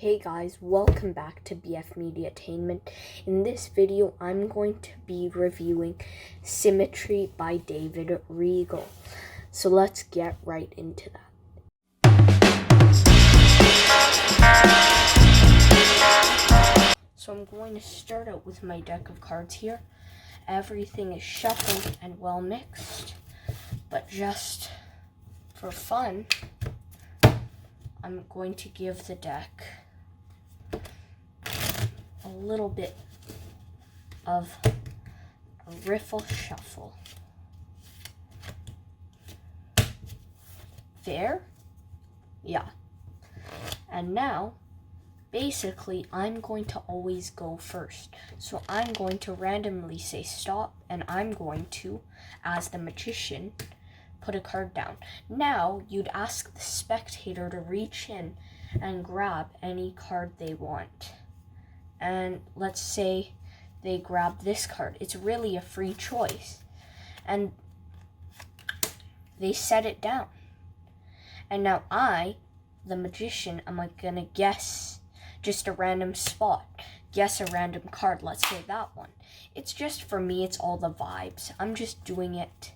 Hey guys, welcome back to BF Mediatainment. In this video, I'm going to be reviewing Symmetry by David Regal. So let's get right into that. So I'm going to start out with my deck of cards here. Everything is shuffled and well mixed, but just for fun, I'm going to give the deck a little bit of a riffle shuffle. There? Yeah. And now, basically, I'm going to always go first. So I'm going to randomly say stop, and I'm going to, as the magician, put a card down. Now, you'd ask the spectator to reach in and grab any card they want. And let's say they grab this card. It's really a free choice. And they set it down. And now I, the magician, am going to guess just a random spot. Guess a random card. Let's say that one. It's just for me, it's all the vibes. I'm just doing it.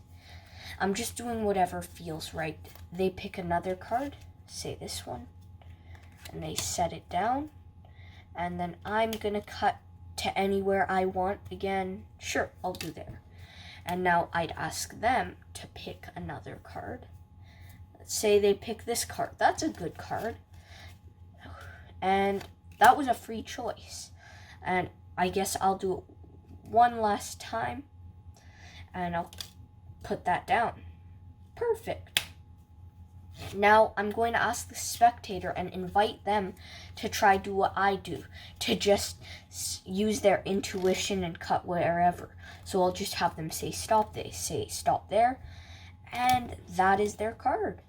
I'm just doing whatever feels right. They pick another card, say this one, and they set it down. And then I'm going to cut to anywhere I want. Again, sure, I'll do there. And now I'd ask them to pick another card. Let's say they pick this card. That's a good card. And that was a free choice. And I guess I'll do it one last time. And I'll put that down. Perfect. Now I'm going to ask the spectator and invite them to try do what I do, to just use their intuition and cut wherever. So I'll just have them say stop. They say stop there, and that is their card.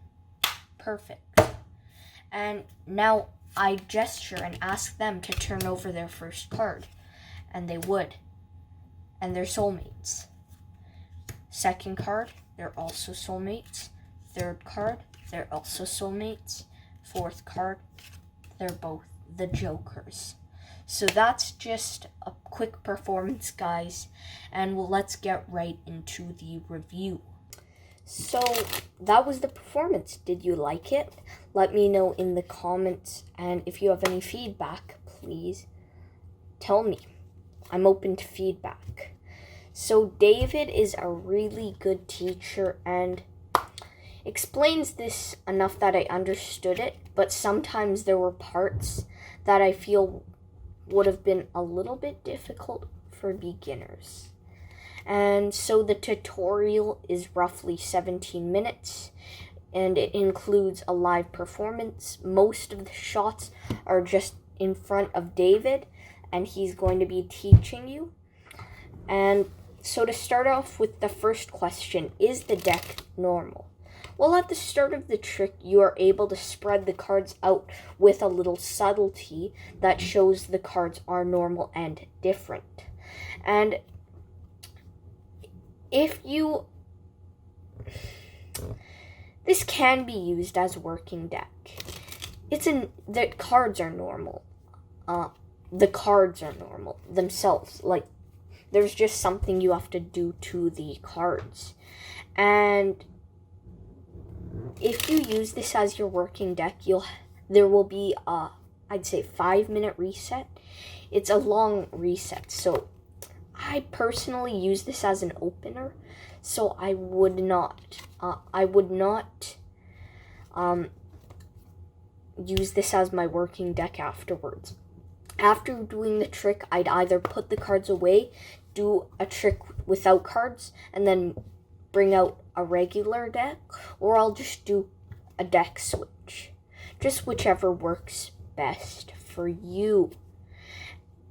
Perfect. And now I gesture and ask them to turn over their first card, and they would, and they're soulmates. Second card, they're also soulmates. Third card, they're also soulmates. Fourth card, they're both the jokers. So that's just a quick performance, guys, and let's get right into the review. So that was the performance. Did you like it? Let me know in the comments, and if you have any feedback, please tell me. I'm open to feedback. So David is a really good teacher and explains this enough that I understood it, but sometimes there were parts that I feel would have been a little bit difficult for beginners. And so the tutorial is roughly 17 minutes, and it includes a live performance. Most of the shots are just in front of David, and he's going to be teaching you. And so to start off with the first question, is the deck normal? Well, at the start of the trick, you are able to spread the cards out with a little subtlety that shows the cards are normal and different. And this can be used as working deck. The cards are normal. The cards are normal themselves. Like, there's just something you have to do to the cards. And if you use this as your working deck, there will be a, I'd say, 5-minute reset. It's a long reset, so I personally use this as an opener, so I would not use this as my working deck afterwards. After doing the trick, I'd either put the cards away, do a trick without cards, and then bring out a regular deck, or I'll just do a deck switch. Just whichever works best for you.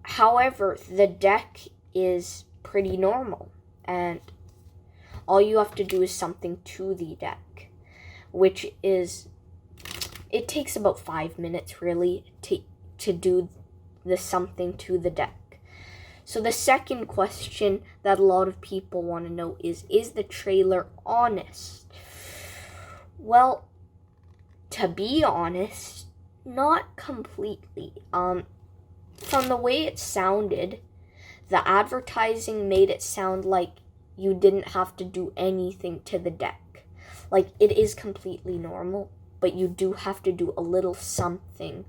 However, the deck is pretty normal, and all you have to do is something to the deck, which is, it takes about 5 minutes really to do the something to the deck. So the second question that a lot of people want to know is the trailer honest? Well, to be honest, not completely. From the way it sounded, the advertising made it sound like you didn't have to do anything to the deck. Like, it is completely normal, but you do have to do a little something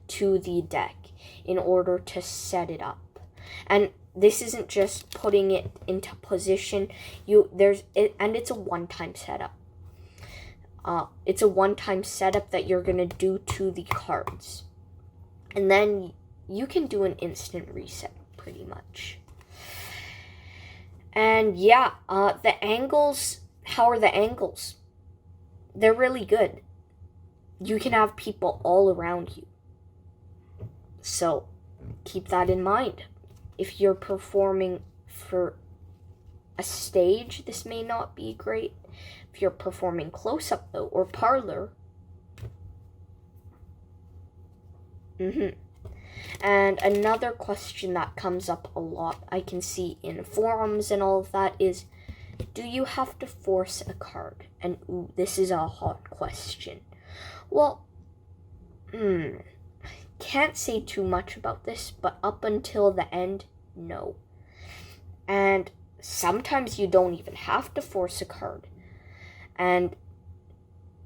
to the deck in order to set it up. And this isn't just putting it into position. It's a one-time setup. It's a one-time setup that you're gonna do to the cards, and then you can do an instant reset, pretty much. And yeah, the angles. How are the angles? They're really good. You can have people all around you, so keep that in mind. If you're performing for a stage, this may not be great. If you're performing close-up, though, or parlor. And another question that comes up a lot, I can see in forums and all of that, is, do you have to force a card? And ooh, this is a hot question. Well, can't say too much about this, but up until the end, no. And sometimes you don't even have to force a card, and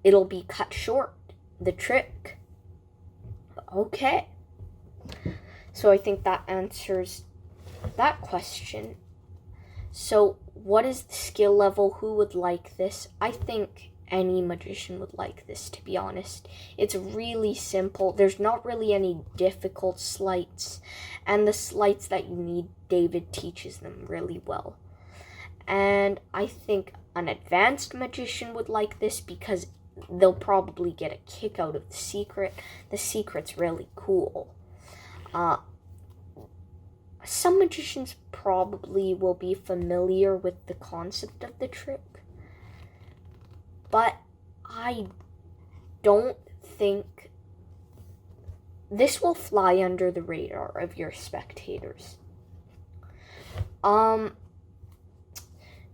it'll be cut short, the trick. Okay. So I think that answers that question. So what is the skill level? Who would like this? I think any magician would like this, to be honest. It's really simple. There's not really any difficult sleights. And the sleights that you need, David teaches them really well. And I think an advanced magician would like this because they'll probably get a kick out of the secret. The secret's really cool. Some magicians probably will be familiar with the concept of the trick, but I don't think this will fly under the radar of your spectators. In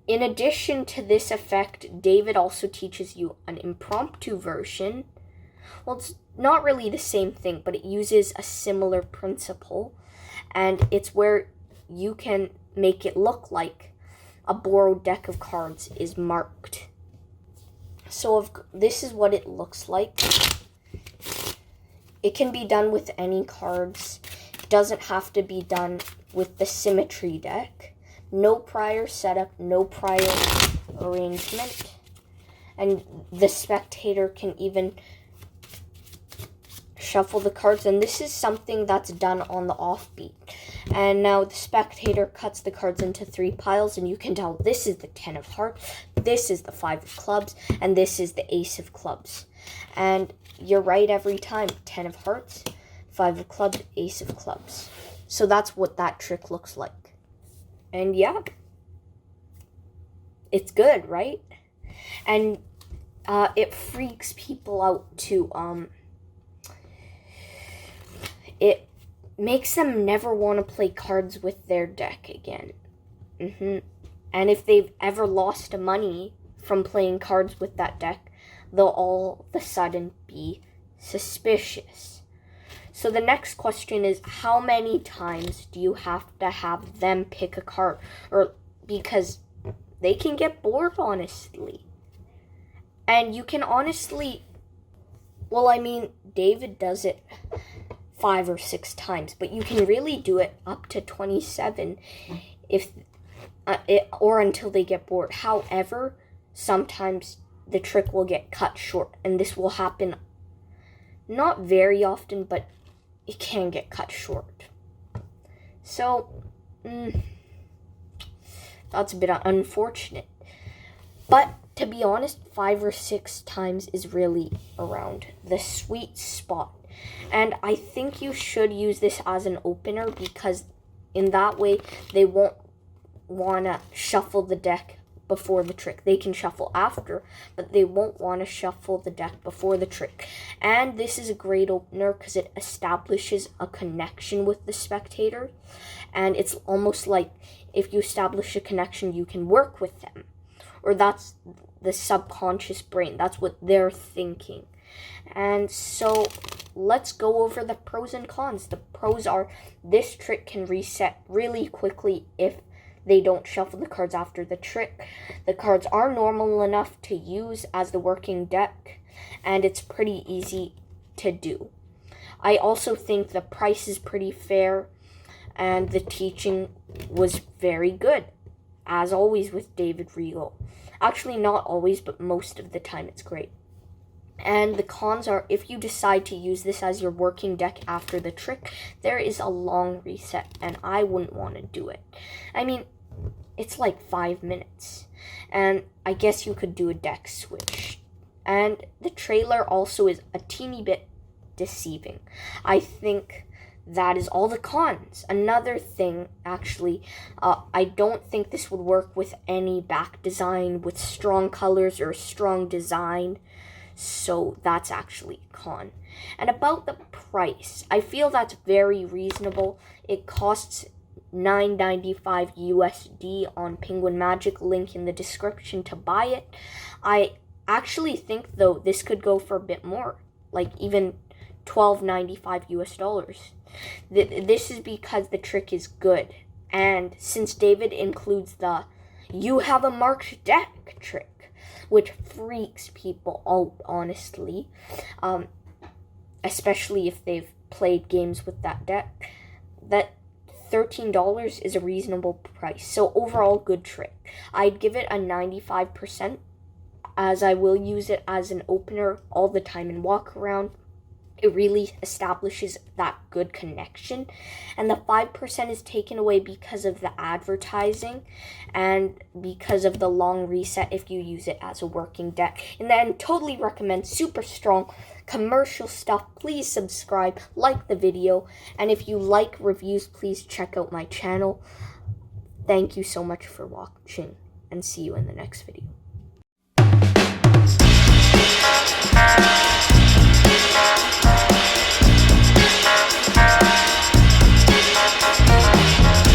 addition to this effect, David also teaches you an impromptu version. Well, it's not really the same thing, but it uses a similar principle, and it's where you can make it look like a borrowed deck of cards is marked. So this is what it looks like. It can be done with any cards. It doesn't have to be done with the Symmetry deck. No prior setup, no prior arrangement. And the spectator can even shuffle the cards. And this is something that's done on the offbeat. And now the spectator cuts the cards into 3 piles. And you can tell this is the 10 of hearts, this is the 5 of clubs, and this is the ace of clubs. And you're right every time. 10 of hearts, 5 of clubs, ace of clubs. So that's what that trick looks like. And yeah, it's good, right? And it freaks people out too. It makes them never want to play cards with their deck again. And if they've ever lost money from playing cards with that deck, they'll all of a sudden be suspicious. So the next question is, how many times do you have to have them pick a card? Or because they can get bored, honestly. And you can honestly, well, I mean, David does it 5 or 6 times, but you can really do it up to 27 or until they get bored. However, sometimes the trick will get cut short, and this will happen not very often, but it can get cut short. So, that's a bit unfortunate. But to be honest, 5 or 6 times is really around the sweet spot. And I think you should use this as an opener, because in that way they won't want to shuffle the deck before the trick. They can shuffle after, but they won't want to shuffle the deck before the trick. And this is a great opener because it establishes a connection with the spectator. And it's almost like if you establish a connection, you can work with them. Or that's the subconscious brain. That's what they're thinking. And so let's go over the pros and cons. The pros are this trick can reset really quickly if they don't shuffle the cards after the trick. The cards are normal enough to use as the working deck, and it's pretty easy to do. I also think the price is pretty fair, and the teaching was very good, as always with David Regal. Actually, not always, but most of the time it's great. And the cons are, if you decide to use this as your working deck after the trick, there is a long reset, and I wouldn't want to do it. I mean, it's like 5 minutes, and I guess you could do a deck switch. And the trailer also is a teeny bit deceiving. I think that is all the cons. Another thing, actually, I don't think this would work with any back design with strong colors or strong design. So that's actually a con. And about the price, I feel that's very reasonable. It costs $9.95 USD on Penguin Magic, link in the description to buy it. I actually think, though, this could go for a bit more, like even $12.95 US dollars. This is because the trick is good, and since David includes the "you have a marked deck" trick, which freaks people out, honestly, especially if they've played games with that deck, that $13 is a reasonable price. So overall, good trick. I'd give it a 95%, as I will use it as an opener all the time in walk around. It really establishes that good connection. And the 5% is taken away because of the advertising and because of the long reset if you use it as a working deck. And then totally recommend super strong commercial stuff. Please subscribe, like the video, and if you like reviews, please check out my channel. Thank you so much for watching, and see you in the next video.